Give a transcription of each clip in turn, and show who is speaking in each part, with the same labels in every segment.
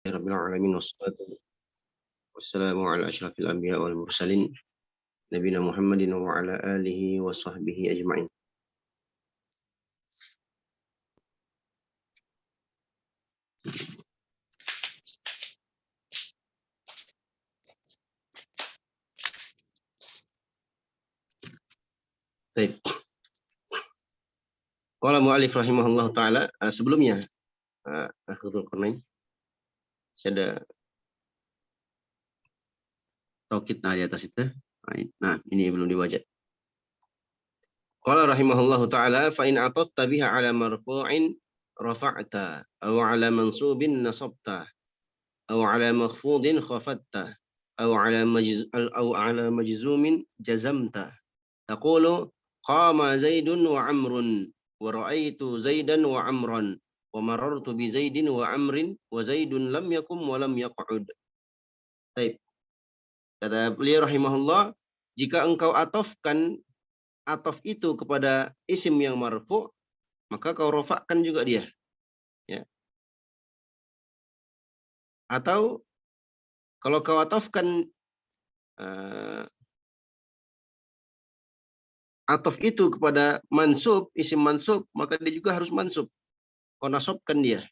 Speaker 1: Rabbil alamin wassalatu wassalamu ala asyrafil anbiya wal mursalin nabiyina Muhammadin wa ala alihi wa sahbihi ajma'in. Baik. Qala mu'allif rahimahullah taala, sebelumnya Akhirul Qarnain saya ada taukid di atas itu. Nah, ini belum dibaca. Qala rahimahullahu taala fa in atafta biha ala marfu'in rafa'ta aw ala mansubin nasabta aw ala makhfudin khafadta aw ala majzumin jazamta. Taqulu qama Zaidun wa Amrun wa ra'aitu Zaidan wa Amran wa marartu bi Zaidin wa Amrin wa Zaidun lam yakum wa lam yaq'ud. Baik. Kata beliau rahimahullah, jika engkau atofkan atof itu kepada isim yang marfu, maka kau rafa'kan juga dia. Ya. Atau kalau kau atofkan atof itu kepada mansub, isim mansub, maka dia juga harus mansub. Kau nasabkan dia.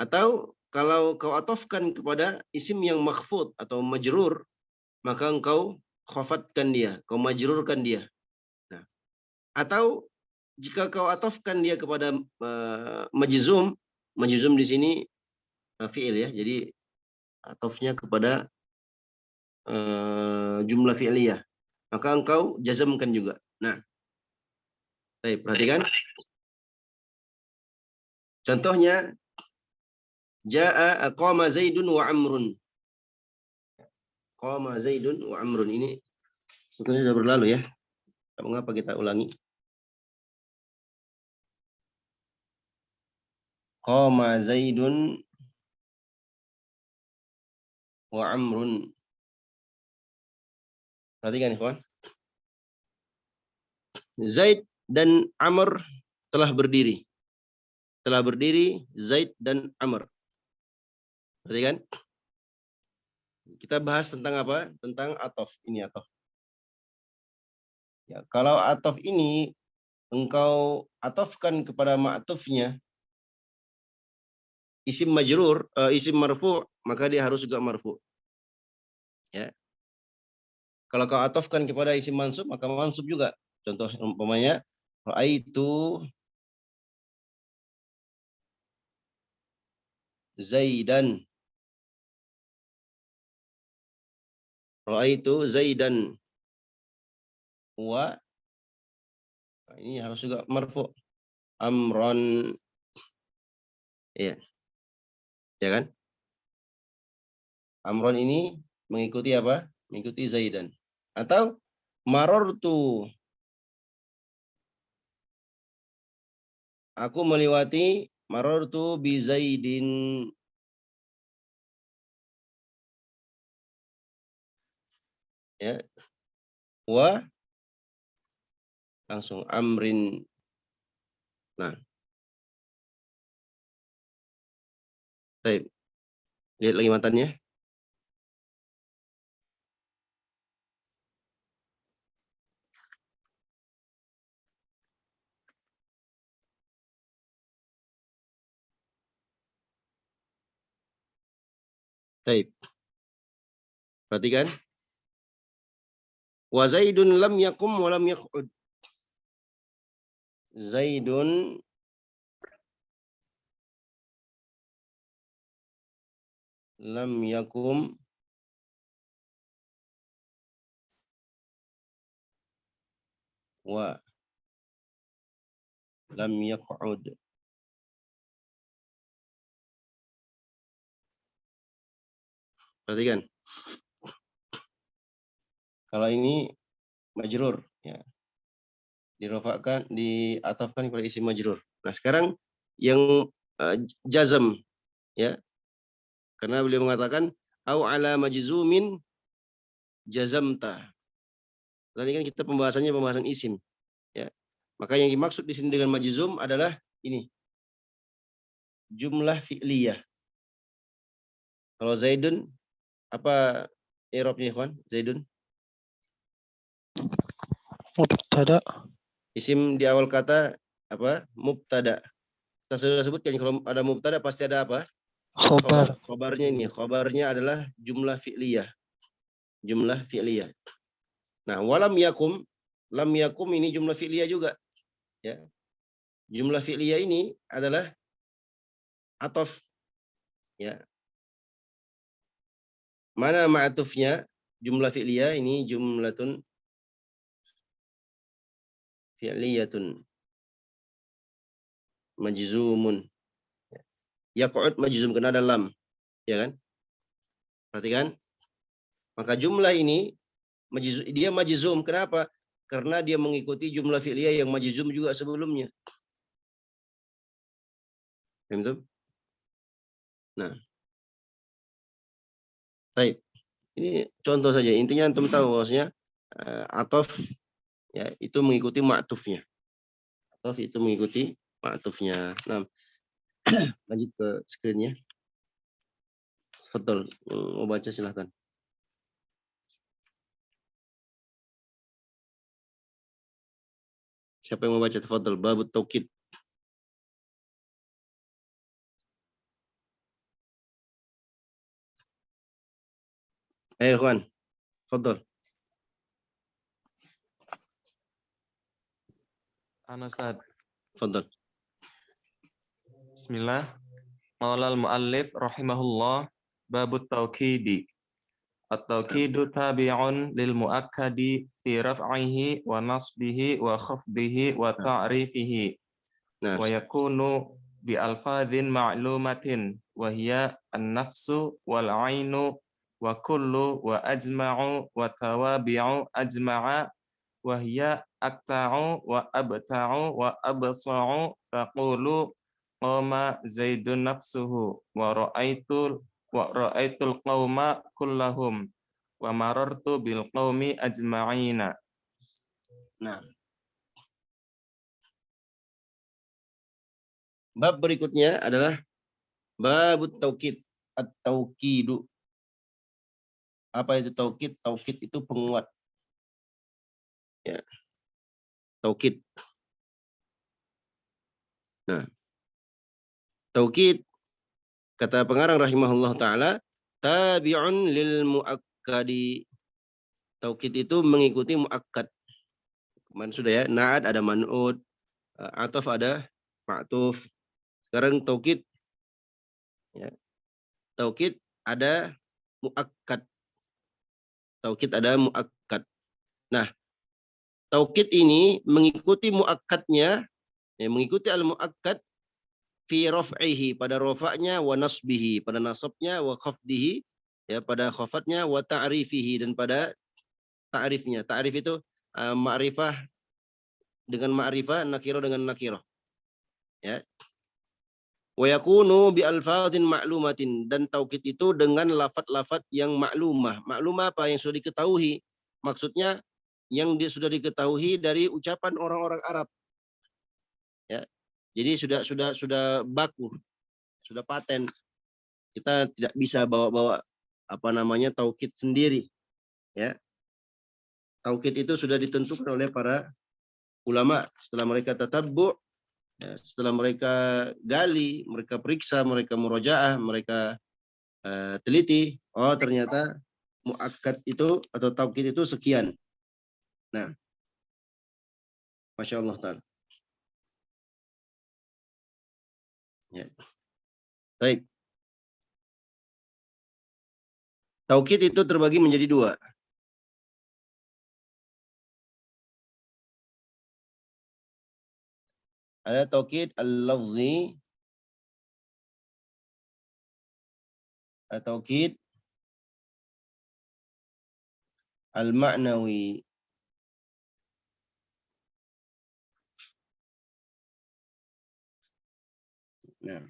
Speaker 1: Atau kalau kau atofkan kepada isim yang makhfud atau majrur, maka engkau khafatkan dia, kau majrurkan dia. Nah, atau jika kau atofkan dia kepada majzum di sini fi'il ya, jadi atofnya kepada jumlah fi'liyah, maka engkau jazamkan juga. Nah, baik, perhatikan. Contohnya, Ja'a qama Zaidun wa Amrun. Qama Zaidun wa Amrun ini sebetulnya sudah berlalu ya. Mengapa kita ulangi? Qama Zaidun wa Amrun. Perhatikan ikhwan. Zaid dan Amr telah berdiri. Telah berdiri Zaid dan Amr. Perhatikan. Kita bahas tentang apa? Tentang atof. Ini atof. Ya, kalau atof ini engkau atofkan kepada ma'tufnya isim majrur, isim marfu, maka dia harus juga marfu. Ya. Kalau kau atofkan kepada isim mansub, maka mansub juga. Contoh umpamanya, ra'aitu Zaidan. Ra'aitu Zaidan wa, ini harus juga marfu. Amron. Ya. Ya kan? Amron ini mengikuti apa? Mengikuti Zaidan. Atau marortu. Aku melewati marortu bi Zaidin. Ya. Wa langsung Amrin. Nah. Baik. Lihat lagi matanya. Baik. Perhatikan. Wa Zaidun lam yakum wa lam yaq'ud. Zaidun lam yakum wa lam yaq'ud. Perhatikan. Kalau ini majrur ya. Dirofakkan, diatafkan kepada isim majrur. Nah, sekarang yang jazam ya. Karena beliau mengatakan au ala majzumin jazamta. Tadi kan kita pembahasan isim ya. Maka yang dimaksud di sini dengan majzum adalah ini. Jumlah fi'liyah. Kalau Zaidun, apa i'rabnya ikhwan? Zaidun.
Speaker 2: Mubtada.
Speaker 1: Isim di awal kata apa? Mubtada. Kita sudah sebutkan kalau ada mubtada pasti ada apa?
Speaker 2: Khobar.
Speaker 1: Khobarnya ini. Khobarnya adalah jumlah fi'liyah. Jumlah fi'liyah. Nah, walam yakum. Lam yakum ini jumlah fi'liyah juga. Ya. Jumlah fi'liyah ini adalah atof. Ya. Mana ma'atufnya? Jumlah fi'liyah ini jumlatun fi'liyatun majzumun. Yaq'ud majzum kena ada lam, ya kan? Perhatikan. Maka jumlah ini dia majzum. Kenapa? Karena dia mengikuti jumlah fi'liyah yang majzum juga sebelumnya. Paham itu? Nah, baik. Ini contoh saja. Intinya antum tahu bahwasanya atof ya itu mengikuti ma'tufnya. Atof itu mengikuti ma'tufnya. Nah, lanjut ke screen-nya. Betul. Mau baca silahkan. Siapa yang mau baca? Tafadhal. Babut taukid. Ayo, Ikhwan. Tafadhal.
Speaker 3: Ana Ustaz.
Speaker 1: Tafadhal.
Speaker 3: Bismillah. Qala al-muallif rahimahullah babut tauqidi. At-tauqidu tabi'un lil muakkadi fi raf'ihi wa nasbihi wa khafdihi wa ta'rifihi.
Speaker 1: Nah,
Speaker 3: Wa yakunu bi alfadhin ma'lumatin wa hiya an-nafsu wal 'ainu wa kullu wa ajma'u wa tawabi'u ajma'a wa hiya akta'u wa abta'u wa absa'u taqulu qama zaidun nafsuhu wa ra'aitul qauma kullahum wa marartu bil qaumi ajma'ina.
Speaker 1: nah. Bab berikutnya adalah babut taukid. At-taukidu. Apa itu taukid? Taukid itu penguat. Ya. Taukid. Nah, taukid kata pengarang rahimahullah taala tabi'un lil muakkadi. Taukid itu mengikuti muakkad. Kemarin sudah ya, na'at ada man'ud, ataf ada ma'tuf. Sekarang taukid ya. Taukid ada muakkad. Taukid ada muakkad. Nah, taukid ini mengikuti muakkadnya, ya, mengikuti al-muakkad fi raf'ihi pada rafa'nya wa nasbihi pada nasabnya wa khafdihi ya pada khafatnya wa ta'rifihi dan pada ta'rifnya. Ta'rif itu ma'rifah dengan ma'rifah, nakirah dengan nakirah. Ya. Wa yakunu bi alfadhin ma'lumatin dan taukid itu dengan lafaz-lafaz yang maklumah. Maklumah apa? Yang sudah diketahui. Maksudnya yang sudah diketahui dari ucapan orang-orang Arab. Ya. Jadi sudah baku, sudah paten. Kita tidak bisa bawa-bawa apa namanya taukid sendiri. Ya. Taukid itu sudah ditentukan oleh para ulama setelah mereka tatabbu', ya, setelah mereka gali, mereka periksa, mereka murojaah, mereka teliti. Oh, ternyata muakkad itu atau taukid itu sekian. Nah, Masya Allah Ta'ala. Ya. Baik. Taukid itu terbagi menjadi dua. Ada taukid al-lafzi, ada taukid al-ma'nawi. Nah.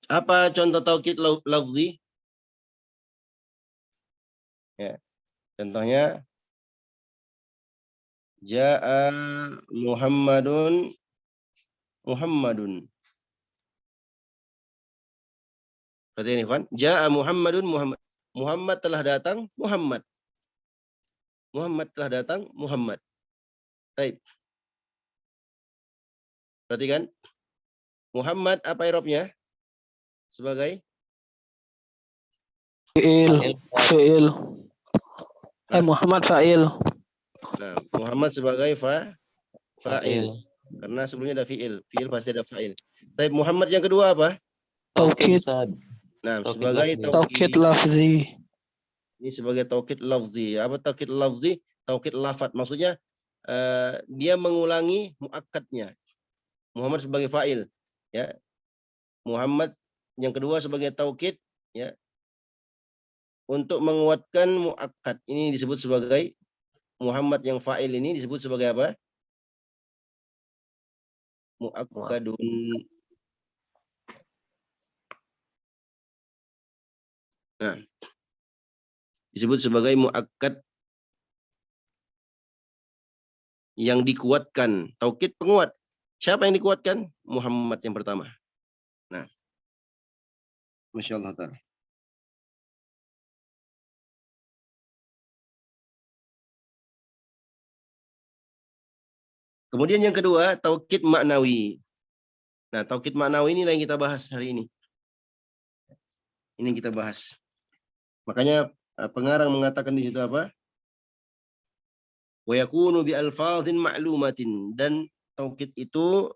Speaker 1: Apa contoh taukid lafzi? Ya. Contohnya Ja'a Muhammadun. Perhatikan ikhwan. Ja'a Muhammadun Muhammad. Muhammad telah datang, Muhammad. Muhammad telah datang, Muhammad. Baik. Perhatikan. Muhammad apa i'rabnya? Sebagai
Speaker 2: Fi'il. Fi'il. Muhammad fa'il.
Speaker 1: nah, Muhammad sebagai fa'il.
Speaker 3: Fa'il.
Speaker 1: Karena sebelumnya ada fi'il. Fi'il pasti ada fa'il. Tapi Muhammad yang kedua apa?
Speaker 2: Taukid.
Speaker 1: Nah,
Speaker 3: Taukid
Speaker 1: sebagai
Speaker 3: lafzi.
Speaker 2: Taukid lafzi.
Speaker 1: Ini sebagai taukid lafzi. Apa taukid lafzi? Taukid lafat. Maksudnya dia mengulangi muakkadnya. Muhammad sebagai fa'il, ya. Muhammad yang kedua sebagai taukid, ya. Untuk menguatkan muakkad. Ini disebut sebagai Muhammad yang fa'il ini disebut sebagai apa? Muakkadun. Nah, disebut sebagai muakkad yang dikuatkan. Taukid penguat. Siapa yang dikuatkan? Muhammad yang pertama. Nah, Masya Allah ta'ala. Kemudian yang kedua, taukid maknawi. Nah, taukid maknawi ini yang kita bahas hari ini. Ini yang kita bahas. Makanya pengarang mengatakan di situ apa? Wa yakunu bi alfadhin ma'lumatin, dan taukid itu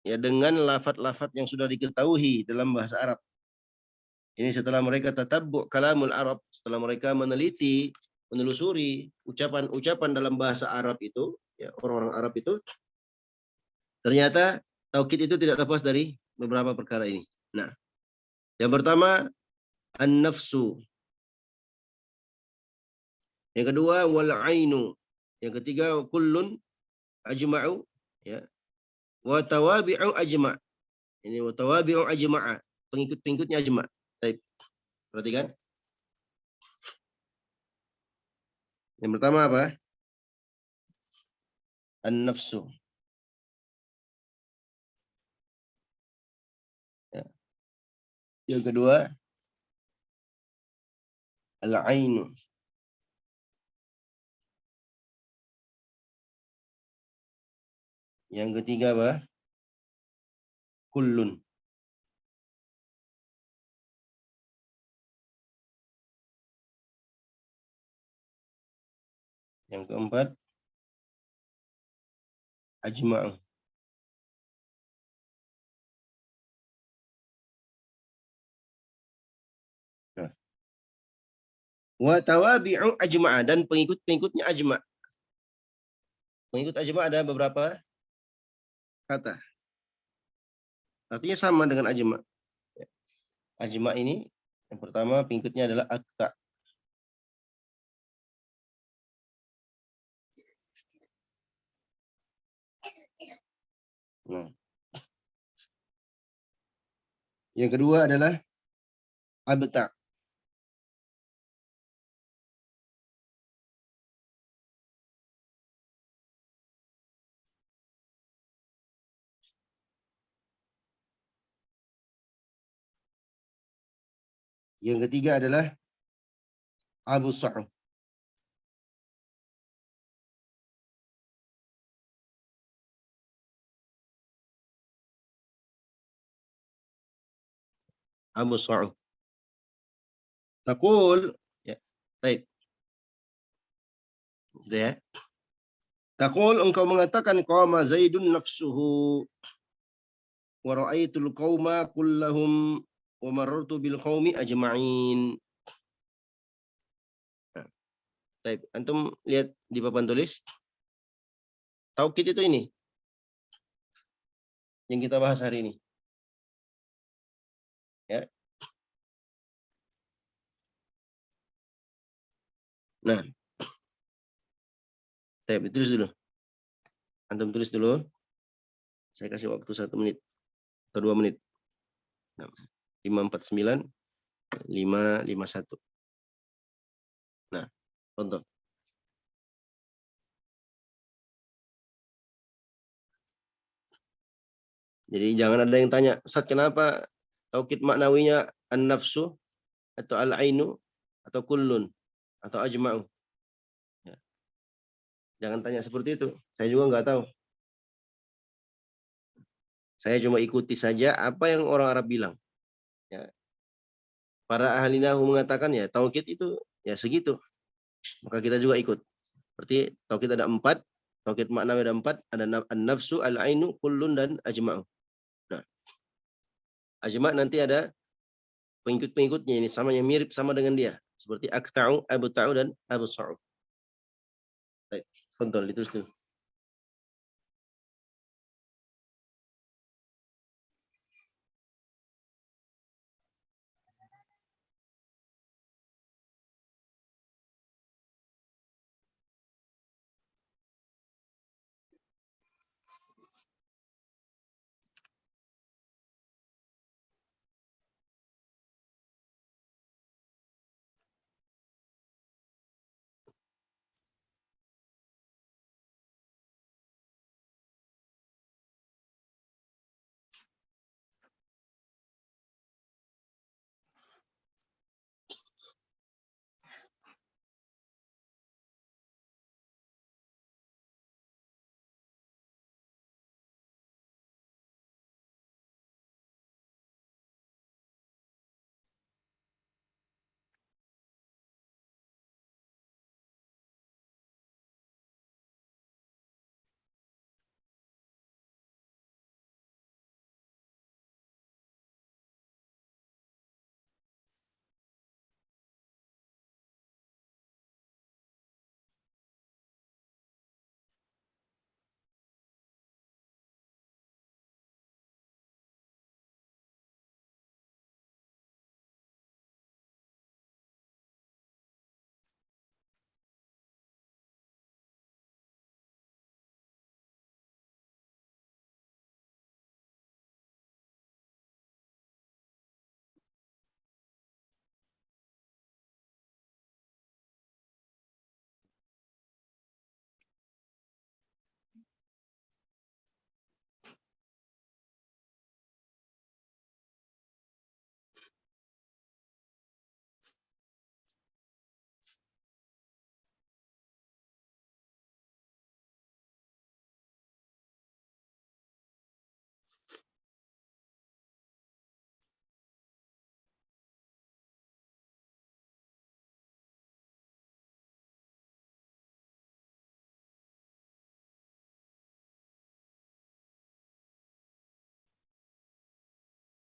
Speaker 1: ya dengan lafaz-lafaz yang sudah diketahui dalam bahasa Arab. Ini setelah mereka tatabbu' kalamul Arab, setelah mereka meneliti, menelusuri ucapan-ucapan dalam bahasa Arab itu, ya orang-orang Arab itu, ternyata taukid itu tidak lepas dari beberapa perkara ini. Nah, yang pertama an-nafsu. Yang kedua wal ainu. Yang ketiga kullun ajma'u, ya. Wa tawabi'u ajma'. Ini wa tawabi'u ajma'a. Pengikut-pengikutnya ajma'. Baik. Perhatikan. Yang pertama apa? An-nafsu. Ya. Yang kedua al-ainu. Yang ketiga apa? Kullun. Yang keempat ajma'u. Nah. Wa tawabi'u ajma'a, dan pengikut-pengikutnya ajma'. Pengikut ajma' ada beberapa kata. Artinya sama dengan ajma'. Ajma' ini yang pertama pengikutnya adalah akta. Nah. Yang kedua adalah abta. Yang ketiga adalah absa'u. Absa'u. Taqul, ya. Baik. Sudah ya. Taqul, engkau mengatakan qama Zaidun nafsuhu wa ra'aitul qauma kullahum wa marartu bil qaumi ajma'in. Nah, baik. Antum lihat di papan tulis. Taukid itu ini yang kita bahas hari ini. Ya. Nah, baik, tulis dulu. Antum tulis dulu. Saya kasih waktu 1 menit atau 2 menit. 549 551. Nah, contoh. Jadi jangan ada yang tanya, Ustaz, kenapa taukid maknawinya an-nafsu atau al-ainu atau kullun atau ajma'u. Ya. Jangan tanya seperti itu. Saya juga nggak tahu. Saya cuma ikuti saja apa yang orang Arab bilang. Ya. Para ahli nahwu mengatakan ya taukid itu ya segitu. Maka kita juga ikut. Seperti taukid ada 4, taukid maknawi ada 4, ada an-nafsu, al-ainu, kullun dan ajma'u. Nah, ajma' nanti ada pengikut-pengikutnya ini sama yang mirip sama dengan dia. Seperti akta'u, abta'u dan absa'u. Baik, kontrol itu tuh.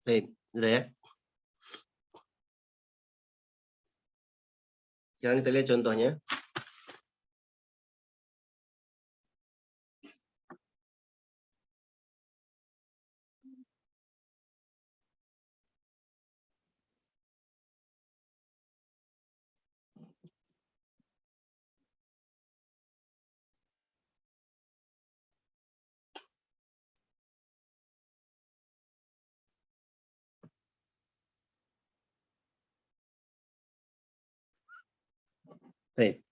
Speaker 1: Baik, sudah ya. Sekarang kita lihat contohnya. Baik.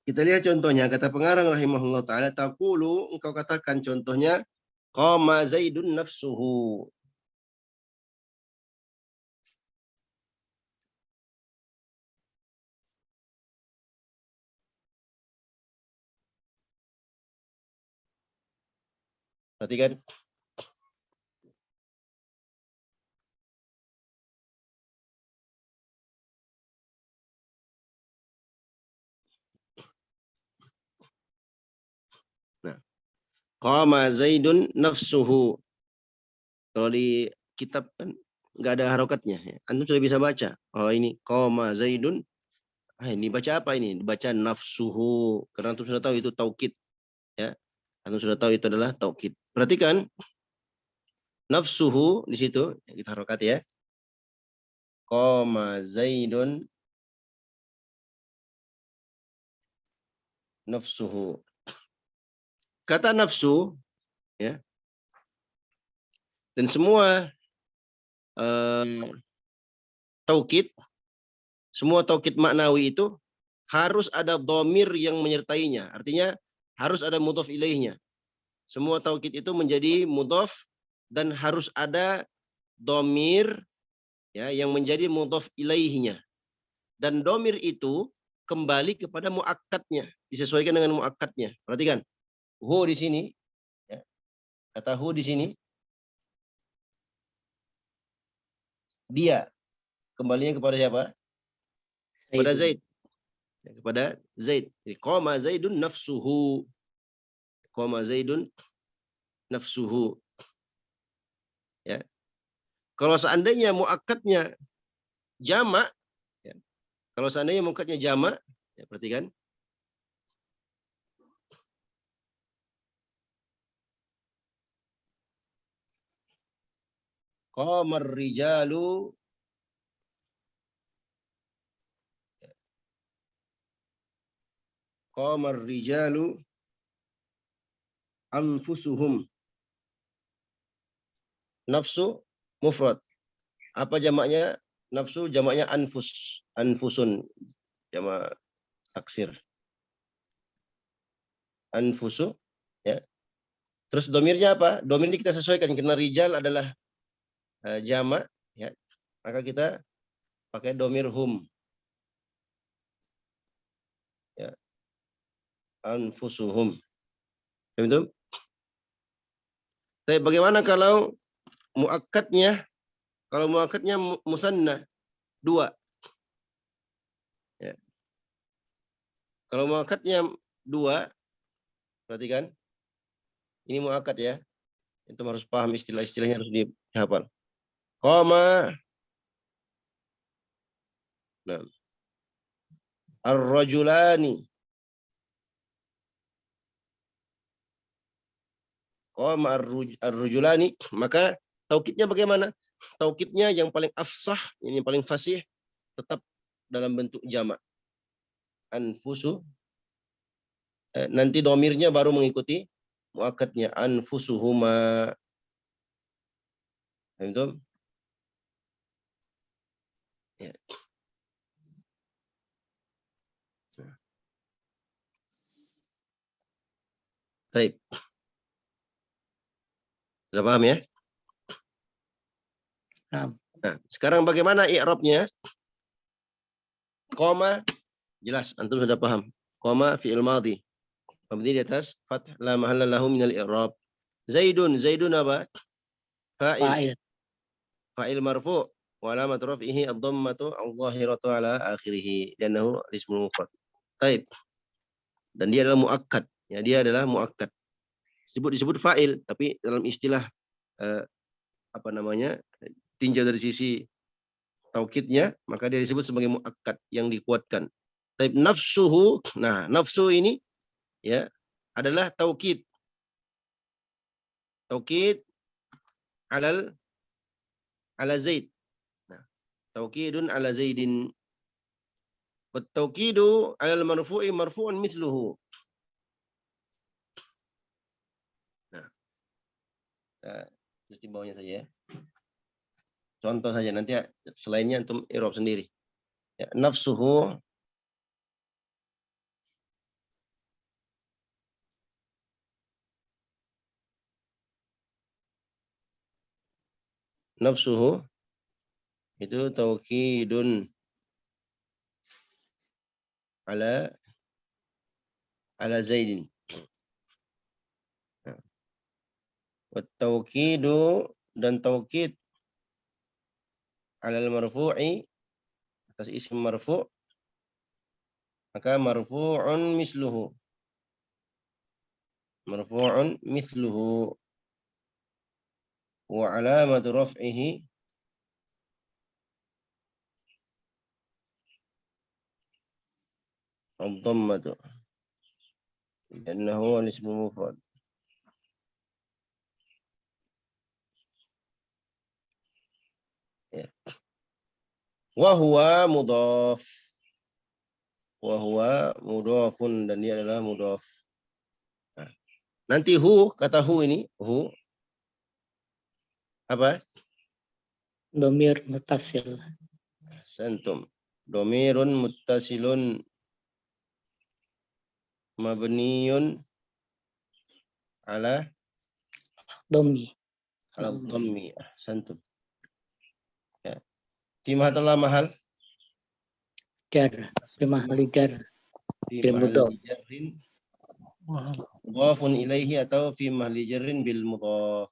Speaker 1: Kita lihat contohnya, kata pengarang rahimahullah ta'ala, taqulu, engkau katakan contohnya, qama zaidun nafsuhu. Perhatikan. Nah, qama zaidun nafsuhu. Kalau di kitab kan nggak ada harokatnya. Ya. Antum sudah bisa baca. Oh ini qama zaidun. Ini baca apa ini? Dibaca nafsuhu. Karena antum sudah tahu itu taukid. Ya. Antum sudah tahu itu adalah taukid. Perhatikan. Nafsuhu di situ. Kita harokat ya. Qama zaidun nafsuhu. Kata nafsu. Ya. Dan semua taukid, semua taukid maknawi itu harus ada dhamir yang menyertainya. Artinya harus ada mudhaf ilaihnya. Semua taukid itu menjadi mudhaf dan harus ada dhamir ya, yang menjadi mudhaf ilaihinya. Dan domir itu kembali kepada muakkadnya, disesuaikan dengan muakkadnya. Perhatikan, hu di sini, ya, kata hu di sini, dia kembalinya kepada siapa? Kepada Zaid. Ya, kepada Zaid. Qama Zaidun nafsuhu. Qama Zaidun nafsuhu. Ya. Kalau seandainya muakkadnya jamak, ya, kalau seandainya muakkadnya jamak, ya, perhatikan. Qamar rijalu, qamar rijalu anfusuhum. Nafsu mufrad. Apa jamaknya? Nafsu jamaknya anfus. Anfusun. Jamak taksir. Anfusu. Ya. Terus domirnya apa? Domir ini kita sesuaikan. Karena rijal adalah jamak. Ya. Maka kita pakai domir hum. Ya. Anfusuhum. Betul? Tapi bagaimana kalau muakkadnya? Kalau muakkadnya musanna, dua. Ya. Kalau muakkadnya dua, perhatikan. Ini muakkad ya. Itu harus paham istilah-istilahnya, harus dihafal. Qama. Nah. Ar-rajulani. Qama ar-rajulani. Maka taukidnya bagaimana? Taukidnya yang paling afsah, ini paling fasih, tetap dalam bentuk jamak. Anfusu. Nanti domirnya baru mengikuti muakkadnya. Anfusuhuma. Betul? Ya. Baik. Sudah paham ya? Nah, sekarang bagaimana i'rabnya? Koma, jelas antum sudah paham. Koma fi'il madhi. Mabni di atas fath la mahalla lahu minal i'rab. Zaidun, Zaidun apa? Fa'il. Fa'il marfu' wa alamat raf'ihi ad-dhammatu adh-dhahiratu ala akhirih li'annahu ismul mufrad. Baik. Dan dia adalah muakkad. Ya, dia adalah muakkad. Disebut fa'il, tapi dalam istilah apa namanya? Tinjau dari sisi taukidnya, maka dia disebut sebagai muakkad yang dikuatkan. Tapi nafsuhu, nah nafsu ini ya adalah taukid. Taukid ala Zaid. Nah, taukidun ala Zaidin. Wa taukidu ala al-marfu'i marfu'un mithluhu. Nah, terus di bawahnya saja ya. Contoh saja, nanti selainnya antum i'rab sendiri. Ya, nafsuhu itu taukidun ala Zaidin. Nah, wa taukidu dan taukid ala al-marfu'i atas isim marfu', maka marfu'un misluhu. Marfu'un mithluhu wa alamatu raf'ihi ad-dhammatu li'annahu al-ismu mufrad. Ya. Wa huwa mudhaf. Wa huwa mudhafun, dan dia adalah mudhaf. Nah, nanti hu, kata hu ini, hu apa?
Speaker 4: Domir mutasil.
Speaker 1: Santum. Domirun muttasilun mabniyun ala
Speaker 4: Domi.
Speaker 1: dhammi. Santum. Ya. Fi mahal mahal.
Speaker 4: jar fi mahali jar
Speaker 1: Fi
Speaker 4: bil mudhaf.
Speaker 1: mahalli jarrin mudhafun ilaihi atau fi mahalli jarrin bil mudhaf.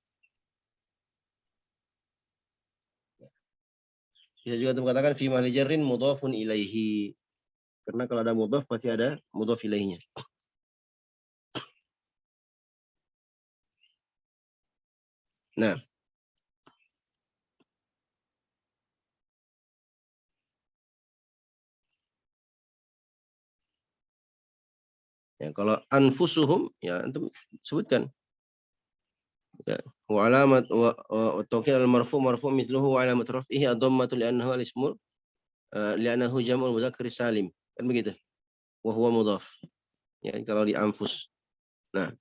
Speaker 1: Bisa juga antum katakan fi mahalli jarrin mudhafun ilaihi. Karena kalau ada mudhaf pasti ada mudhaf ilaihinya. Nah, ya, kalau anfusuhum ya antum sebutkan. Ya, wa alamat wa tawkil al marfu mithluhu wa alamat raf'ihi ad-dhammatu li'annahu al-ismul li'annahu jam'ul mudzakkar salim. Kan begitu. Wa huwa mudhaf. Ya, kalau di anfus. Nah,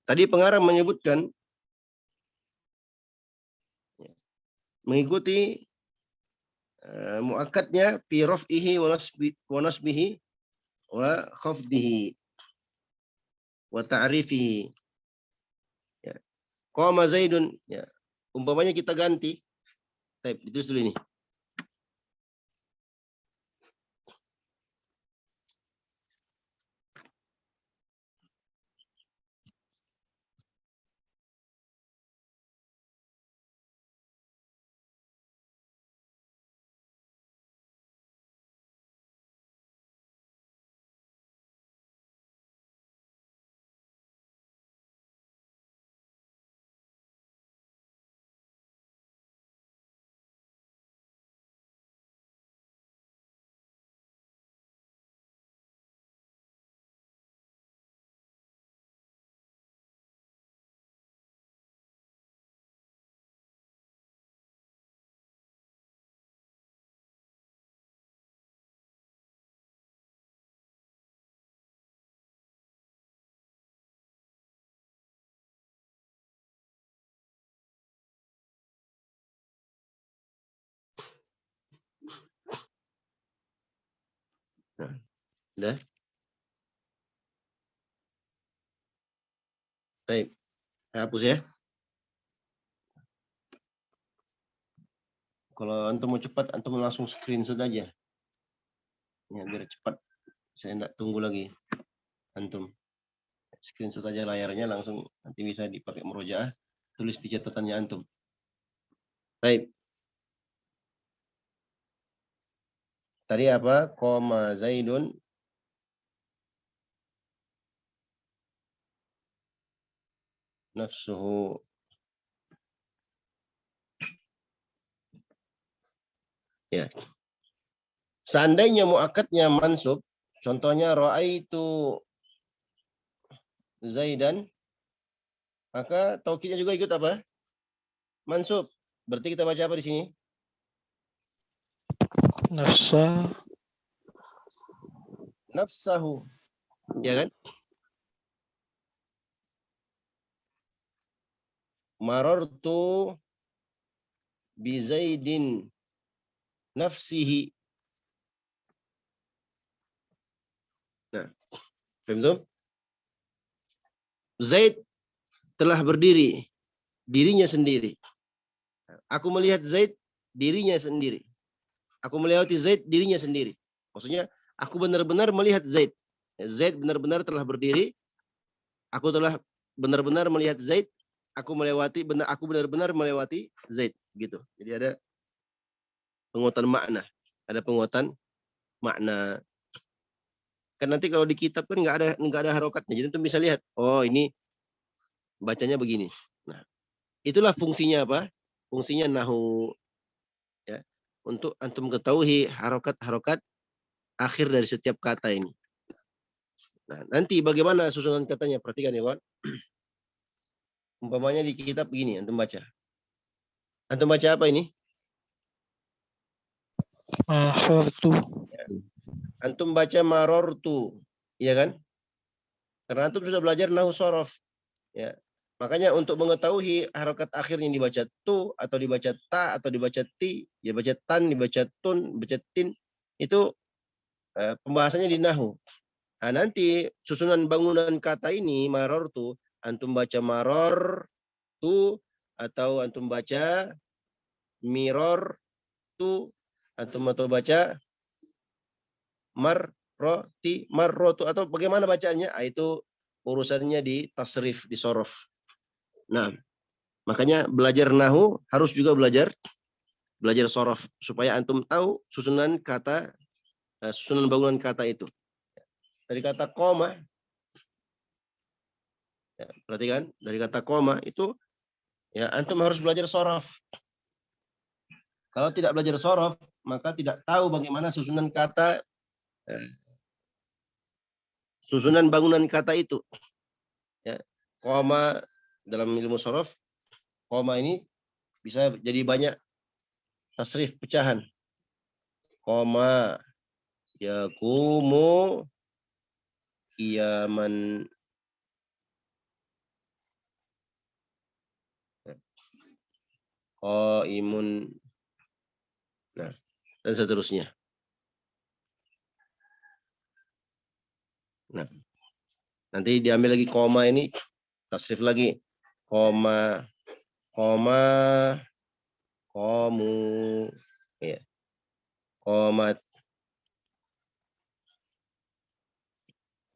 Speaker 1: tadi pengarang menyebutkan mengikuti muakkadnya fi raf'ihi wa nasbihi wa khafdihi wa ta'rifihi. Ya. Qama Zaidun, ya. Umpamanya kita ganti. Baik, ditulis dulu ini. Nah, udah. Baik. Saya hapus ya. Kalau antum mau cepat, antum langsung screenshot aja. Ya, biar cepat. Saya enggak tunggu lagi. Antum screenshot aja layarnya langsung, nanti bisa dipakai murojaah, tulis di catatannya antum. Baik. Tadi apa? Qama Zaidun nafsuhu. Ya. Seandainya muakkadnya mansub, contohnya ra'aitu Zaidan, maka taukidnya juga ikut apa? Mansub. Berarti kita baca apa di sini?
Speaker 2: nafsa
Speaker 1: Nafsahu. Ya kan? Marartu bi Zaidin nafsihi. Nah, paham? Zaid telah berdiri, dirinya sendiri. Aku melihat Zaid, dirinya sendiri. Aku melewati Zaid, dirinya sendiri. Maksudnya, aku benar-benar melihat Zaid. Zaid benar-benar telah berdiri. Aku telah benar-benar melihat Zaid. Aku benar-benar melewati Zaid. Gitu. Jadi ada penguatan makna. Ada penguatan makna. Kan nanti kalau di kitab kan nggak ada harokatnya. Jadi antum bisa lihat, oh ini bacanya begini. Nah, itulah fungsinya apa? Fungsinya nahu, ya, untuk antum ketahui harokat-harokat akhir dari setiap kata ini. Nah, nanti bagaimana susunan katanya? Perhatikan ya, kawan. Umpamanya di kitab begini, antum baca. Antum baca apa ini?
Speaker 2: marartu
Speaker 1: Antum baca marortu, iya kan? Karena antum sudah belajar nahu sorof, ya. Makanya untuk mengetahui harokat akhir yang dibaca tu atau dibaca ta atau dibaca ti, ya baca tan, dibaca tun, baca tin, itu pembahasannya di nahu. Nah, nanti susunan bangunan kata ini maror tu, antum baca maror tu, atau antum baca miror tu, atau baca marrotu, atau bagaimana bacaannya? Itu urusannya di tasrif, di sorof. Nah, makanya belajar nahu harus juga belajar sorof supaya antum tahu susunan kata, susunan bangunan kata itu. Dari kata koma, ya, perhatikan dari kata koma itu ya antum harus belajar sorof. Kalau tidak belajar sorof, maka tidak tahu bagaimana susunan kata, susunan bangunan kata itu. Ya, koma dalam ilmu sorof, koma ini bisa jadi banyak tasrif pecahan. Koma yakumu qiyaman, qaimun, nah, dan seterusnya. Nah, nanti diambil lagi koma ini, tasrif lagi. Koma, komu, ya. Komat,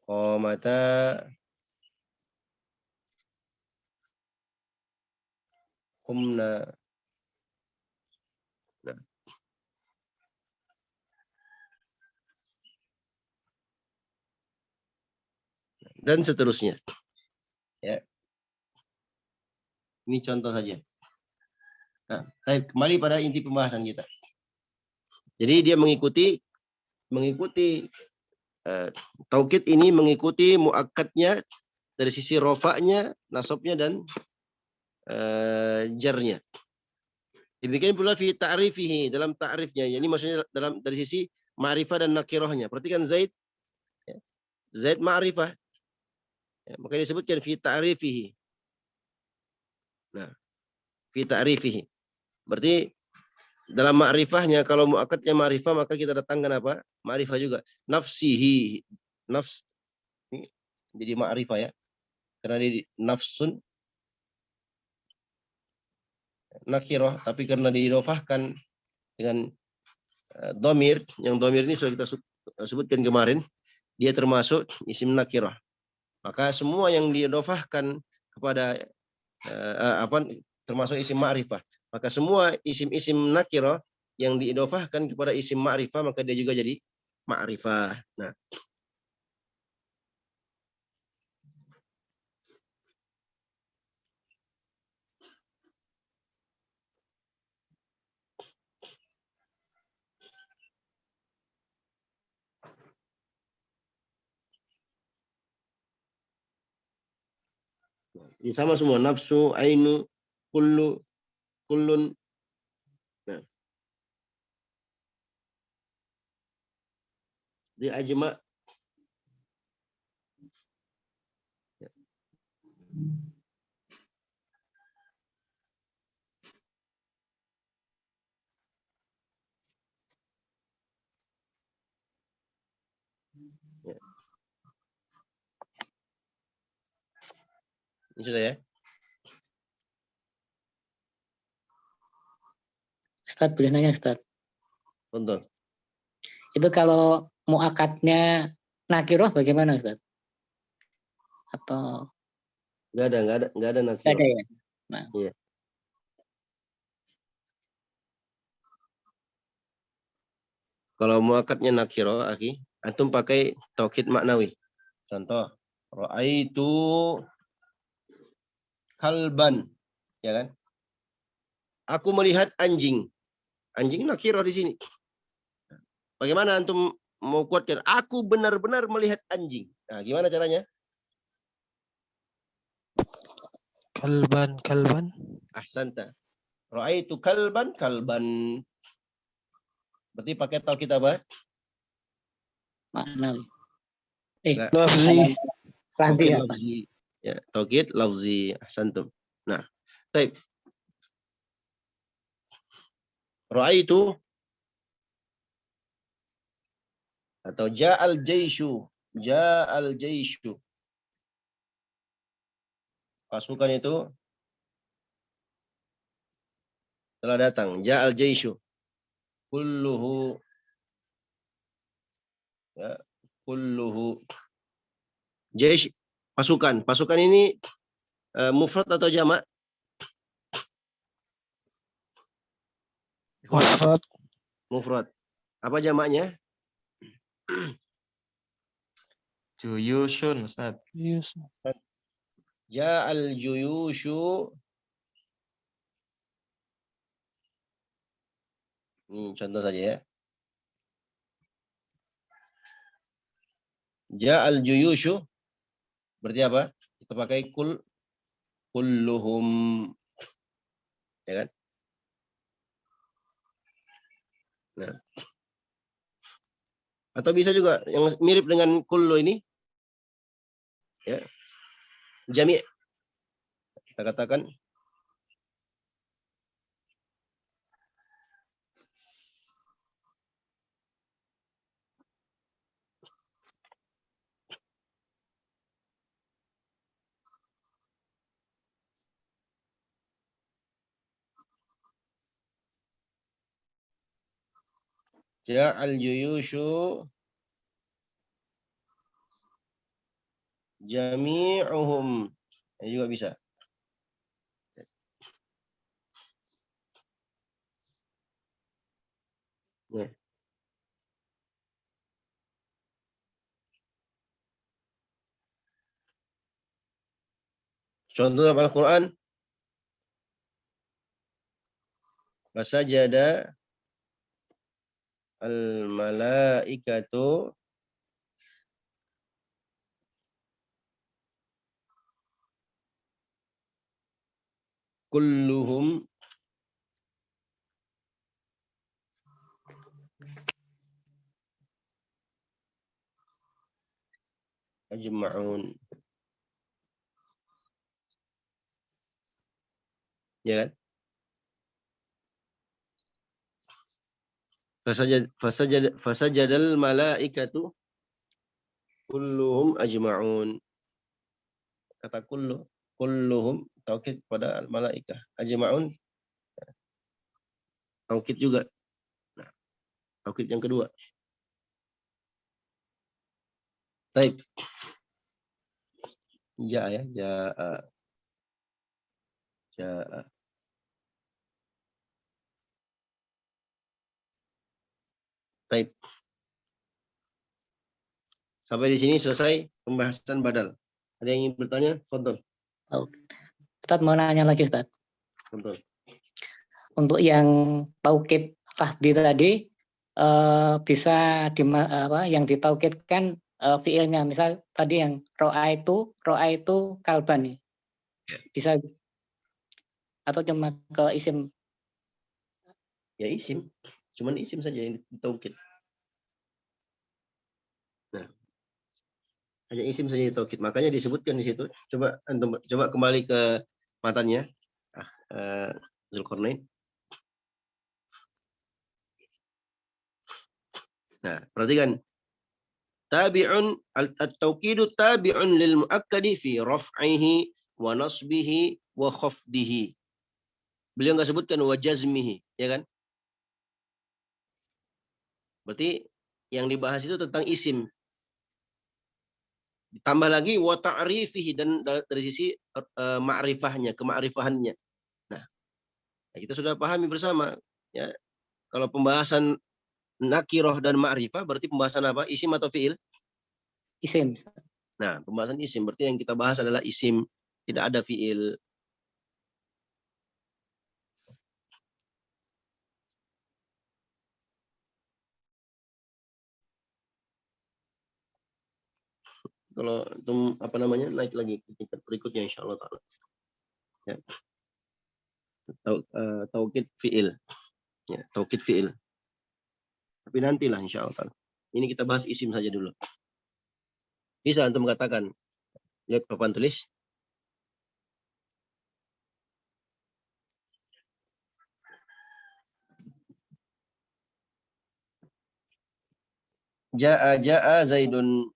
Speaker 1: komata, kumna. Nah. Dan seterusnya. Ya. Ini contoh saja. Nah, kembali pada inti pembahasan kita. Jadi dia mengikuti taukid ini mengikuti muakkadnya dari sisi rofa'nya, nasabnya, dan jarnya. Demikian pula fi ta'rifihi, dalam ta'rifnya. Ini maksudnya dari sisi ma'rifah dan nakirahnya. Perhatikan Zaid, ya. Zaid ma'rifah. Ya, maka disebutkan fi ta'rifihi. Nah, fi ta'rifihi. Berarti dalam ma'rifahnya, kalau muakkadnya ma'rifah, maka kita datangkan apa? Ma'rifah juga. Nafsihi. Nafs. Ini jadi ma'rifah ya. Karena di nafsun nakirah, tapi karena diidofahkan dengan domir, yang domir ini sudah kita sebutkan kemarin, dia termasuk isim nakirah. Maka semua yang diidofahkan kepada termasuk isim ma'rifah. Maka semua isim-isim nakirah yang diidofahkan kepada isim ma'rifah, maka dia juga jadi ma'rifah. Nah, ini sama semua, nafsu, ainu, kullu, kullun. Nah, di ajma. Ya. Ini sudah ya.
Speaker 4: Ustaz, boleh nanya Ustaz?
Speaker 1: Betul.
Speaker 4: Itu kalau muakatnya nakiroh bagaimana Ustaz? Atau
Speaker 1: Enggak ada
Speaker 4: nggak
Speaker 1: nakirah.
Speaker 4: ada ya? Nah,
Speaker 1: Iya. Kalau muakatnya nakiro, akhi, antum pakai taukid maknawi. Contoh, ra'aitu kalban, ya kan? Aku melihat anjing. Anjing nakiro di sini. Bagaimana antum mau kuatkan? Aku benar-benar melihat anjing. Nah, gimana caranya?
Speaker 2: kalban.
Speaker 1: Ahsanta. Ra'aitu kalban. Berarti pakai taukid apa?
Speaker 4: makna.
Speaker 1: Enggak.
Speaker 2: Lafzi.
Speaker 4: Lafzi
Speaker 1: Taukid
Speaker 4: apa?
Speaker 1: lafzi. Ya, taukid lafzi. Ahsantum. Nah, baik. Ra'aitu atau ja'al jaishu. Pasukan itu telah datang. Ja'al jaishu. Kulluhu. Ya, kulluhu. Jaish, pasukan. Pasukan ini mufrad atau jamak?
Speaker 2: mufrad,
Speaker 1: Mufrad. Apa jamaknya?
Speaker 3: Juyushun, Ustaz.
Speaker 2: yes,
Speaker 1: Ja'al juyushu. Ini contoh saja ya. Ja'al juyushu. Berarti apa? Kita pakai kulluhum. Ya kan? Nah. Atau bisa juga yang mirip dengan kullu ini. Ya. Jami'. Kita katakan ja'al juyushu jami'uhum. Ini juga bisa. Ya. Contoh dalam Al-Quran. Fasajada al-malaikatu kulluhum ajma'un. Ya kan? Fasajadal malaikatu kulluhum ajma'un. Kata kulluhum taukid pada al-malaikah. Ajma'un taukid juga. Nah, taukid yang kedua. Baik. Ja ya, ja'a. Ja'a. Baik. Sampai di sini selesai pembahasan badal. Ada yang ingin bertanya? Fadhol.
Speaker 4: Oh, Ustaz mau nanya lagi Ustaz.
Speaker 1: Fadhol.
Speaker 4: Untuk yang taukid tahdi tadi bisa yang ditaukidkan fiilnya, misal tadi yang roa itu kalban nih. Bisa atau cuma ke isim?
Speaker 1: Ya isim. Cuman isim saja yang ditaukid. Nah, hanya isim saja ditaukid. Makanya disebutkan di situ. Coba kembali ke matanya. Zulkarnain. Nah, perhatikan. Tabi'un at-tauqidu tabi'un lil muakkadi fi raf'ihi wa nasbihi wa khafdihi. Beliau nggak sebutkan wa jazmihi, ya kan? Berarti yang dibahas itu tentang isim. Ditambah lagi wa ta'rifihi, dan dari sisi ma'rifahnya, kema'rifahannya. Nah, kita sudah pahami bersama ya. Kalau pembahasan nakiroh dan ma'rifah berarti pembahasan apa? Isim atau fiil?
Speaker 4: Isim.
Speaker 1: Nah, pembahasan isim berarti yang kita bahas adalah isim, tidak ada fiil. Kalau itu naik lagi ke tingkat berikutnya insyaallah taala. Ya. Taukid fiil. Ya, taukid fiil. Tapi nantilah insyaallah taala. Ini kita bahas isim saja dulu. Bisa antum mengatakan, lihat papan tulis. Ja'a Zaidun.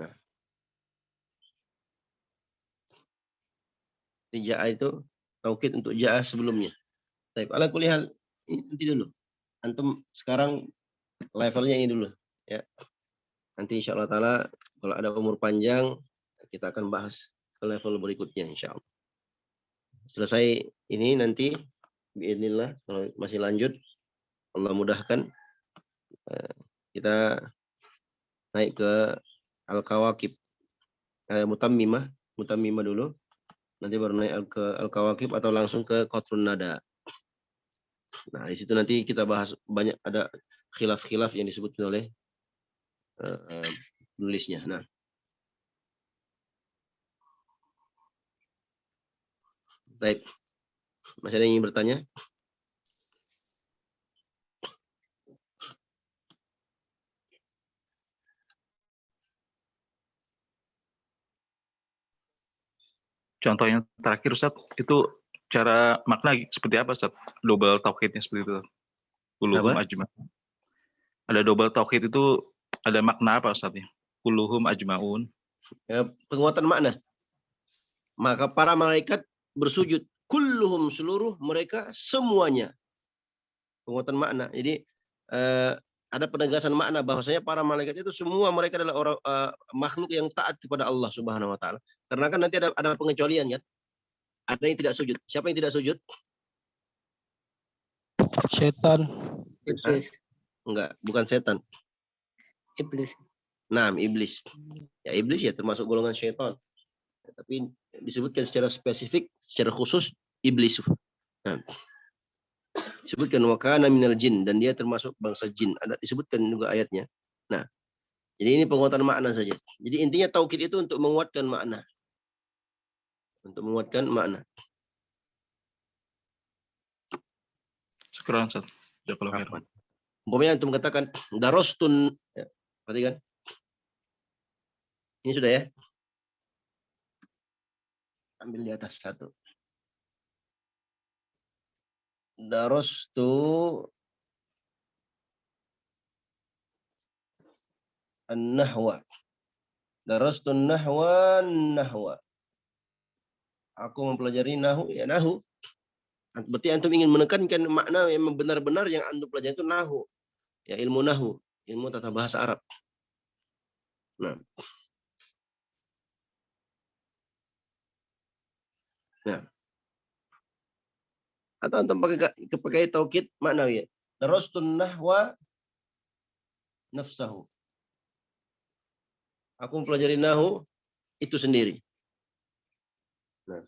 Speaker 1: Nah. Berarti ja'a itu taukid untuk ja'a sebelumnya. Baik, ala kulli hal nanti dulu. Antum sekarang levelnya ini dulu ya. Nanti insyaallah taala kalau ada umur panjang kita akan bahas ke level berikutnya insyaallah. Selesai ini nanti biidznillah kalau masih lanjut Allah mudahkan kita naik ke al-kawakib. Mutammimah dulu. Nanti baru naik ke al-kawakib atau langsung ke qatrun nada. Nah, di situ nanti kita bahas banyak ada khilaf-khilaf yang disebutkan oleh penulisnya. Nah, baik. Masih ada yang ingin bertanya?
Speaker 2: Contoh yang terakhir Ustaz, itu cara makna seperti apa Ustaz? Double tauhidnya seperti itu. Kuluhum
Speaker 1: Apa?
Speaker 2: ajma. Ada double tauhid itu ada makna apa Ustaz ya? Kuluhum ajmaun.
Speaker 1: Penguatan makna. Maka para malaikat bersujud. Kulluhum seluruh mereka semuanya. Penguatan makna. Jadi ada penegasan makna bahwasanya para malaikat itu semua mereka adalah orang makhluk yang taat kepada Allah Subhanahu wa taala. Karena kan nanti ada pengecualian kan? Ada yang tidak sujud. Siapa yang tidak sujud?
Speaker 2: Setan.
Speaker 4: Iblis.
Speaker 1: Enggak, bukan setan.
Speaker 4: Iblis.
Speaker 1: Nah, iblis. Ya iblis ya termasuk golongan syaitan. Tapi disebutkan secara spesifik, secara khusus iblis. Nah, disebutkan wa kana minal jin dan dia termasuk bangsa jin. Ada disebutkan juga ayatnya. Nah, jadi ini penguatan makna saja. Jadi intinya taukid itu untuk menguatkan makna. Untuk menguatkan makna.
Speaker 2: Syukran Ustaz. Jazakallahu khairan.
Speaker 1: Umpamanya antum katakan darostun, ya, perhatikan. Ini sudah ya. Ambil di atas satu. Darostu an-nahwa. Darostu nahwa. Aku mempelajari nahu, ya nahu. Berarti antum ingin menekankan makna yang benar-benar yang antum pelajari itu nahu. Ya ilmu nahu, ilmu tata bahasa Arab. Nah. Atau antum pakai taukid maknawi. Darastun nahwa nafsahu. Aku mempelajari nahu itu sendiri. Nah.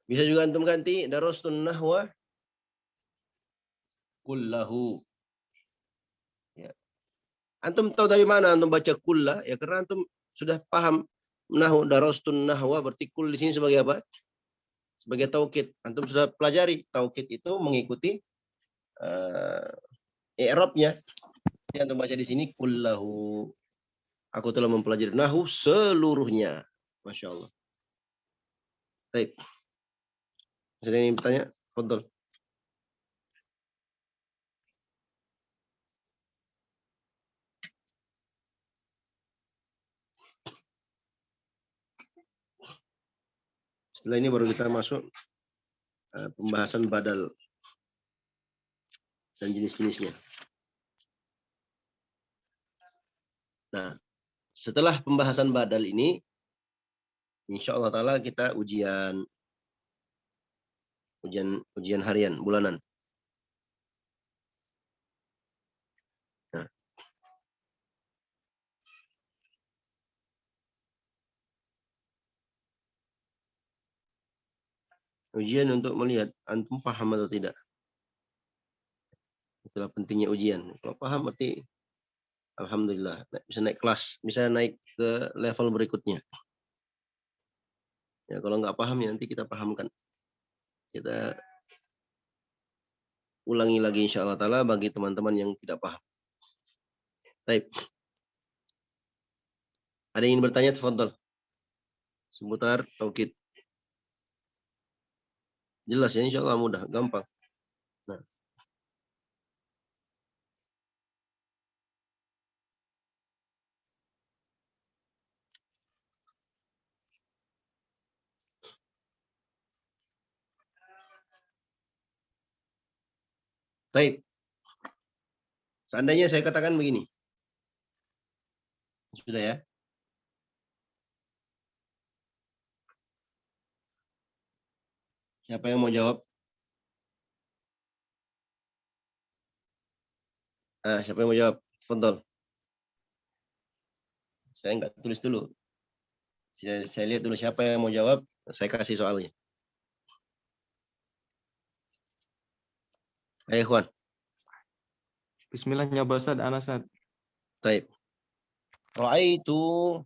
Speaker 1: Bisa juga antum ganti darastun nahwa kullahu. Ya. Antum tahu dari mana antum baca kullah? Ya karena antum sudah paham nahu darastun nahwa berarti kul di sini sebagai apa? Sebagai taukid. Antum sudah pelajari taukid itu mengikuti i'rabnya. Jadi antum baca di sini kullahu. Aku telah mempelajari nahu seluruhnya. Masya Allah. Baik. Ada yang ingin bertanya? Fadhal. Setelah ini baru kita masuk pembahasan badal dan jenis-jenisnya. Nah, setelah pembahasan badal ini, insya Allah Ta'ala kita ujian harian, bulanan. Nah. Ujian untuk melihat antum paham atau tidak. Itulah pentingnya ujian. Kalau paham berarti alhamdulillah bisa naik kelas, bisa naik ke level berikutnya. Ya kalau nggak paham ya nanti kita pahamkan. Kita ulangi lagi insya Allah Ta'ala bagi teman-teman yang tidak paham. Baik. Ada yang ingin bertanya? Tafadhal. Seputar taukid. Jelas ya, insya Allah mudah, gampang. Nah. Baik. Seandainya saya katakan begini. Sudah ya? Siapa yang mau jawab? Siapa yang mau jawab? Fadhal. Saya nggak tulis dulu. Saya lihat dulu siapa yang mau jawab. Saya kasih soalnya. Ayo, Juan.
Speaker 3: Bismillah, nyoba Ustaz, ana Ustaz.
Speaker 1: Baik. Ra'aitu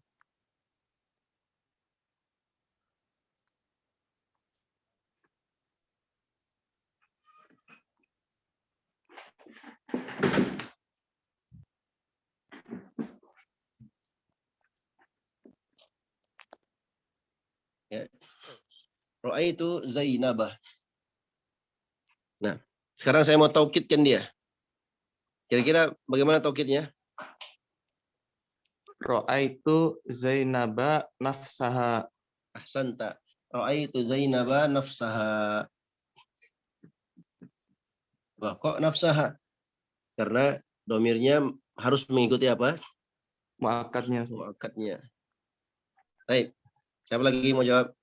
Speaker 1: ya. Ra'aitu Zainabah. Nah, sekarang saya mau taukidkan dia. Kira-kira bagaimana taukidnya?
Speaker 3: Ra'aitu Zainaba nafsaha.
Speaker 1: Ahsanta. Ra'aitu Zainaba nafsaha. Wah, kok nafsaha? Karena domirnya harus mengikuti apa?
Speaker 3: Muakkadnya.
Speaker 1: Muakkadnya. Baik. Siapa lagi mau jawab?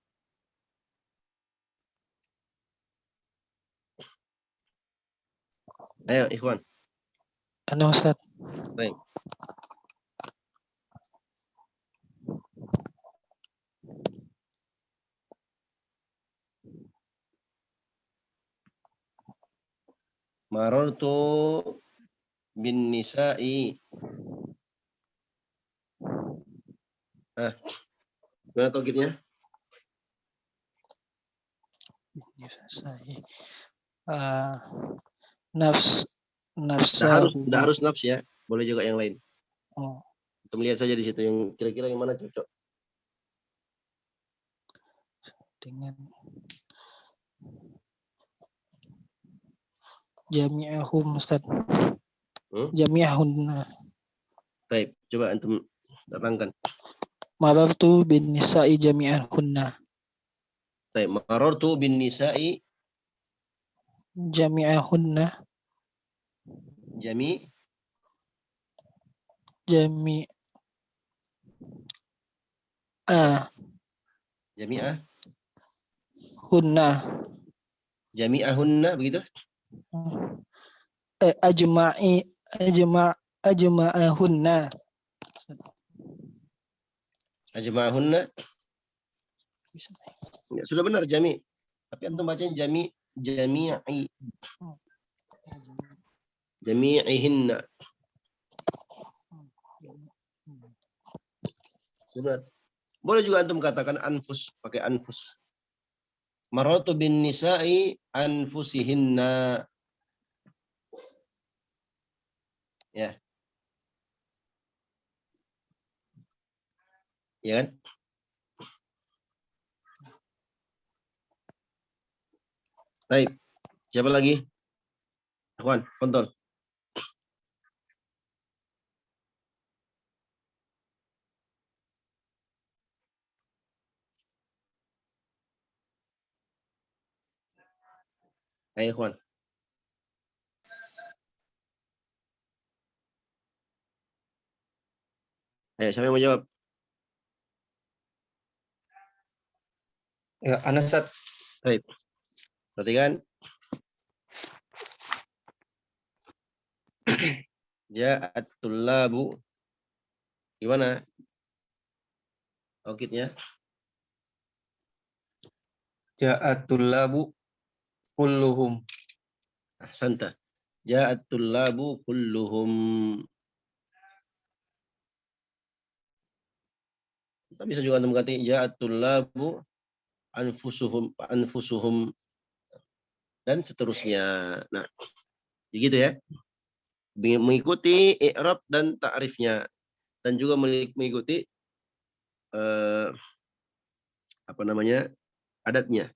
Speaker 1: Ayo, Ikhwan.
Speaker 5: Ana Ustaz.
Speaker 1: Baik. Marartu bin nisa'i. Gimana taukidnya?
Speaker 5: Nafsa.
Speaker 1: Tidak harus nafs ya. Boleh juga yang lain.
Speaker 5: Oh.
Speaker 1: Kita melihat saja di situ yang kira-kira yang mana cocok.
Speaker 5: Dengan jami'ahum Ustaz. Jami'ahunna.
Speaker 1: Baik, coba antum datangkan.
Speaker 5: Marartu bin nisa'i jami'ahunna.
Speaker 1: Baik, marartu bin nisa'i
Speaker 5: Jami'ahunna.
Speaker 1: Jami'ah
Speaker 5: hunna.
Speaker 1: Jami'ahunna begitu?
Speaker 5: Ajma'ahunna.
Speaker 1: Ajma'ahunna. Ya, sudah benar jami'. Tapi antum bacanya jami'i. Jami'ihinna. Sudah. Boleh juga antum katakan anfus, pakai anfus. Maratu bin nisa'i anfusihinna. Ya. Ya kan? Baik. Siapa lagi? Ikhwan, kontrol. Ayo, Ikhwan. Ayo, siapa yang mau jawab?
Speaker 6: Ya, Anasat.
Speaker 1: Baik. Perhatikan. Ja'at tullabu. Gimana? Taukidnya?
Speaker 6: Ja'at tullabu kulluhum.
Speaker 1: Ahsanta. Ja'at tullabu kulluhum. Kita bisa juga mengganti ja'at tullabu anfusuhum dan seterusnya. Nah, begitu ya. Mengikuti i'rab dan ta'rifnya dan juga mengikuti adatnya.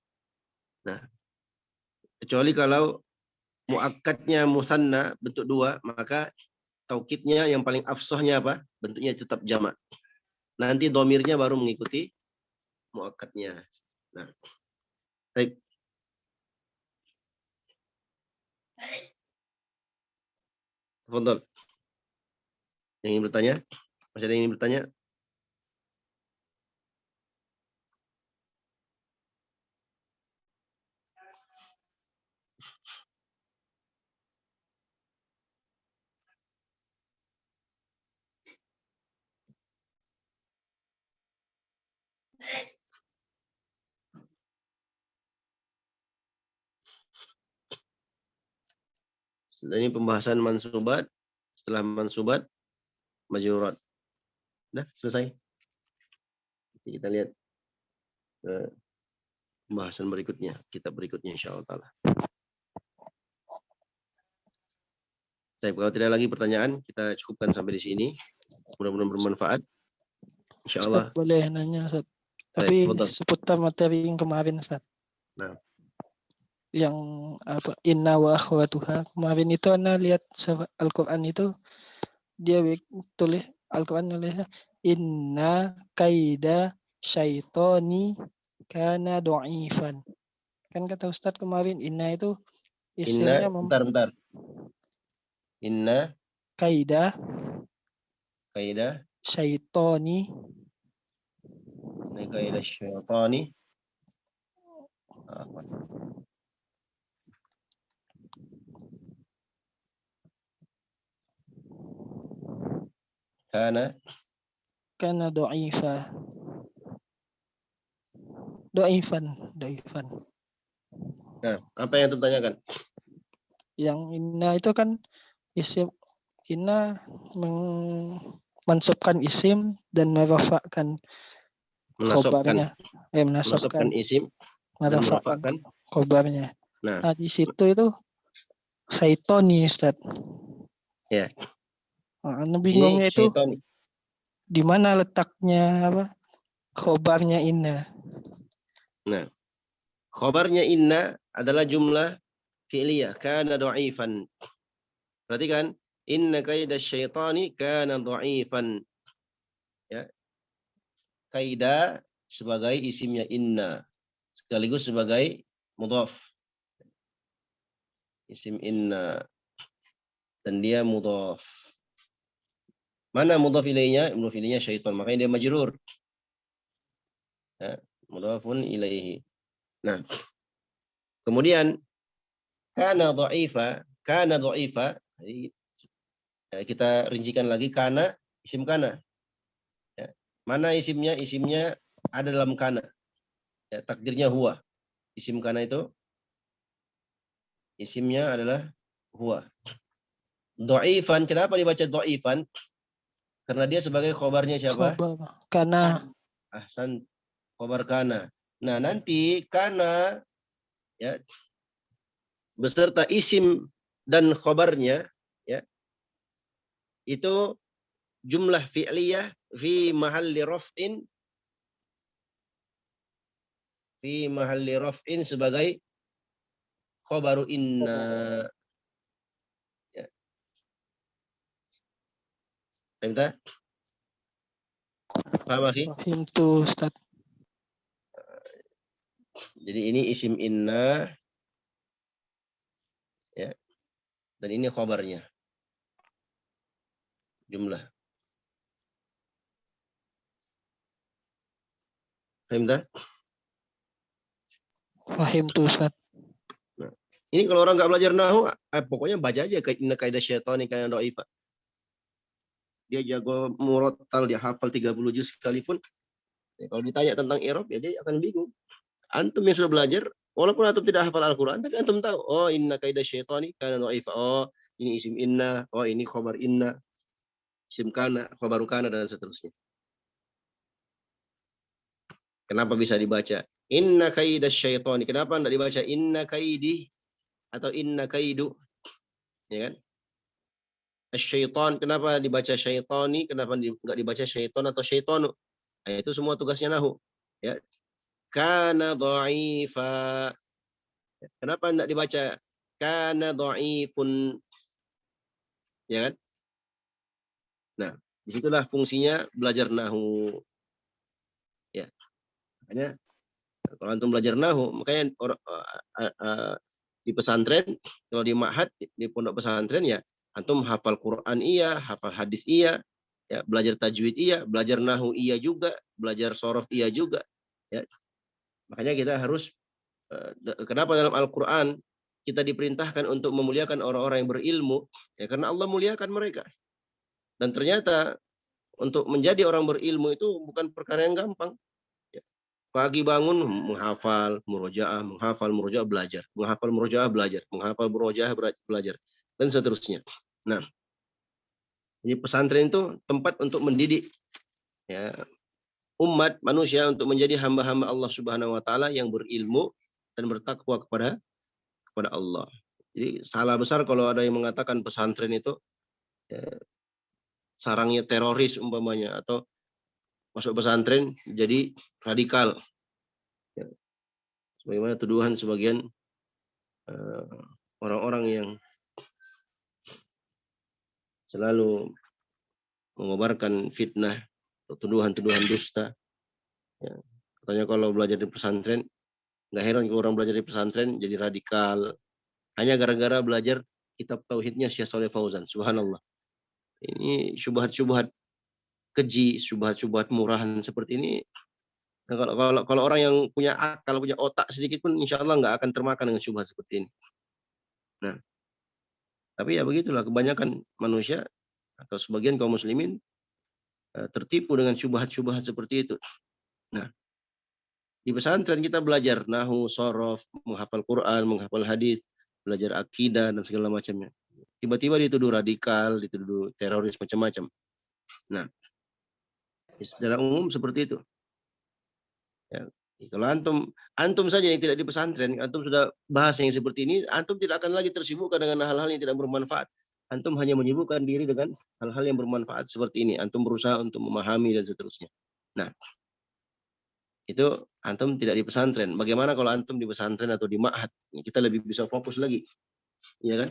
Speaker 1: Nah, kecuali kalau muakkadnya musanna bentuk dua, maka taukidnya yang paling afsahnya apa? Bentuknya tetap jamak. Nanti domirnya baru mengikuti muakkadnya. Nah, baik. Tafadhol. Yang ingin bertanya? Masih ada yang ingin bertanya? Setelah ini pembahasan mansubat. Setelah mansubat, majrurat. Dah selesai. Nanti kita lihat pembahasan berikutnya, kitab berikutnya insyaallah taala. Baik, kalau tidak lagi pertanyaan, kita cukupkan sampai di sini. Mudah-mudahan bermanfaat. Insyaallah.
Speaker 5: Ustaz, boleh nanya Ustaz.
Speaker 1: Baik,
Speaker 5: Tapi
Speaker 1: tafadhol.
Speaker 5: seputar materi yang kemarin Ustaz.
Speaker 1: Nah.
Speaker 5: Yang apa inna wa akhwatuha kemarin itu Ana lihat Al-Qur'an itu dia tulis Al-Qur'an nulisnya inna kaida syaitoni kana dhaifan. Kan kata Ustaz kemarin inna itu
Speaker 1: Inna,
Speaker 5: istilahnya
Speaker 1: bentar. Inna
Speaker 5: kaida
Speaker 1: kaidah
Speaker 5: syaitoni
Speaker 1: kaidah syaitani apa?
Speaker 5: kana dhaifan.
Speaker 1: Nah, apa yang ditanyakan?
Speaker 5: Yang inna itu kan isim inna mensubkan isim dan merafakkan khobarnya.
Speaker 1: Menasabkan isim dan merafakkan
Speaker 5: khobarnya.
Speaker 1: Nah,
Speaker 5: Nah, di situ itu syaitoni Ustaz.
Speaker 1: Ya.
Speaker 5: Nah, bingungnya itu
Speaker 1: syaitan.
Speaker 5: di mana letaknya apa? Khobarnya inna.
Speaker 1: Nah, khobarnya inna adalah jumlah fi'liyah kana dhaifan. Perhatikan, inna kaida syaitani kana dhaifan. Ya. Kaida sebagai isimnya inna sekaligus sebagai mudhaf. Isim inna dan dia mudhaf. Mana mudhaf ilainya? Mudhaf ilainya syaitan, makanya dia majrur. Ya, mudhafun ilaihi. Nah, kemudian kana dha'ifa, kita rincikan lagi kana, isim kana. Ya. Mana isimnya? Isimnya ada dalam kana. Ya, takdirnya huwa. Isim kana itu isimnya adalah huwa. Dha'ifan, kenapa dibaca dha'ifan? Karena dia sebagai khobarnya siapa?
Speaker 5: Khobar. Kana.
Speaker 1: Ahsan, khobar kana. Nah, nanti kana ya beserta isim dan khobarnya ya itu jumlah fi'liyah fi mahalli raf'in sebagai khobaru inna. Ya. Paham akhi?
Speaker 5: Paham tuh Ustaz.
Speaker 1: Jadi ini isim inna ya. Dan ini khobarnya. Jumlah. Paham tak?
Speaker 5: Paham tuh Ustaz.
Speaker 1: Nah, ini kalau orang nggak belajar nahu, pokoknya baca aja inna kaidah syaitani kana dha'ifa. Dia jago murattal, dia hafal 30 juz sekalipun. Ya, kalau ditanya tentang i'rab ya dia akan bingung. Antum yang sudah belajar, walaupun antum tidak hafal Al-Quran, tapi antum tahu, oh inna kaidah syaitani kana dha'ifa. Oh, ini isim inna, oh ini khobar inna, isim kana, khobaru kana dan seterusnya. Kenapa bisa dibaca inna kaidah syaitani? Kenapa enggak dibaca inna kaidi atau inna kaidu? Ya kan? Syaitan, kenapa dibaca syaitani? Kenapa enggak dibaca syaiton atau syaitonu? Nah, itu semua tugasnya nahu. Ya. Kana dha'ifa. Kenapa enggak dibaca kana dha'ifun? Ya kan? Nah, disitulah fungsinya belajar nahu. Ya. Makanya kalau antum belajar nahu, makanya di pesantren, kalau di ma'had, di pondok pesantren ya, Antum hafal Quran iya, hafal hadis iya, ya, belajar tajwid iya, belajar nahu iya juga, belajar sorof iya juga. Ya. Makanya kita harus, kenapa dalam Al-Quran kita diperintahkan untuk memuliakan orang-orang yang berilmu? Ya, karena Allah muliakan mereka. Dan ternyata untuk menjadi orang berilmu itu bukan perkara yang gampang. Ya. Pagi bangun menghafal murojaah belajar, menghafal murojaah belajar, menghafal murojaah belajar, dan seterusnya. Nah, jadi pesantren itu tempat untuk mendidik, ya, umat manusia untuk menjadi hamba-hamba Allah Subhanahu wa taala yang berilmu dan bertakwa kepada Allah. Jadi salah besar kalau ada yang mengatakan pesantren itu, ya, sarangnya teroris umpamanya, atau masuk pesantren jadi radikal. Ya. Sebagaimana tuduhan sebagian orang-orang yang selalu mengobarkan fitnah atau tuduhan-tuduhan dusta. Ya. Katanya kalau belajar di pesantren, nggak heran kalau orang belajar di pesantren jadi radikal. Hanya gara-gara belajar kitab tauhidnya Syekh Shalih Fauzan. Subhanallah. Ini syubhat-syubhat keji, syubhat-syubhat murahan seperti ini. Nah, kalau orang yang punya akal, punya otak sedikit pun, insya Allah nggak akan termakan dengan syubhat seperti ini. Nah, tapi ya begitulah kebanyakan manusia atau sebagian kaum muslimin tertipu dengan syubhat-syubhat seperti itu. Nah, di pesantren kita belajar nahu, sorof, menghafal Quran, menghafal hadis, belajar akidah dan segala macamnya. Tiba-tiba dituduh radikal, dituduh teroris macam-macam. Nah, secara umum seperti itu. Ya, kalau antum saja yang tidak di pesantren, antum sudah bahas yang seperti ini, antum tidak akan lagi tersibukkan dengan hal-hal yang tidak bermanfaat. Antum hanya menyibukkan diri dengan hal-hal yang bermanfaat seperti ini. Antum berusaha untuk memahami dan seterusnya. Nah, itu antum tidak di pesantren. Bagaimana kalau antum di pesantren atau di ma'had? Kita lebih bisa fokus lagi. Iya kan?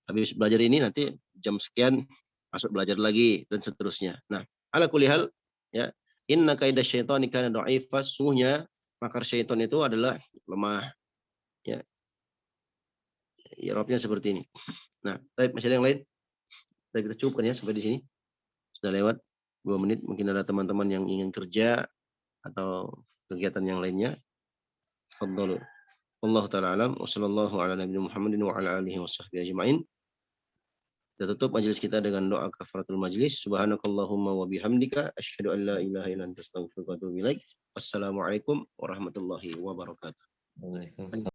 Speaker 1: Habis belajar ini nanti jam sekian masuk belajar lagi dan seterusnya. Nah, ala kulli hal, ya, inna kaidah syaitani kana dha'ifa, sungguhnya makar syaitan itu adalah lemah. Ya. I'rabnya seperti ini. Nah, baik, masih ada yang lain? Kita cukupkan ya sampai di sini. Sudah lewat 2 menit, mungkin ada teman-teman yang ingin kerja atau kegiatan yang lainnya. Tafadhalu. Wallahu ta'ala alam wa sallallahu ala nabiyina Muhammadin wa ala alihi washabbihi ajmain. Kita tutup majelis kita dengan doa kafaratul majlis. Subhanakallahumma wa bihamdika asyhadu an la ilaha illa anta astaghfiruka wa atubu ilaik. Wassalamualaikum warahmatullahi wabarakatuh.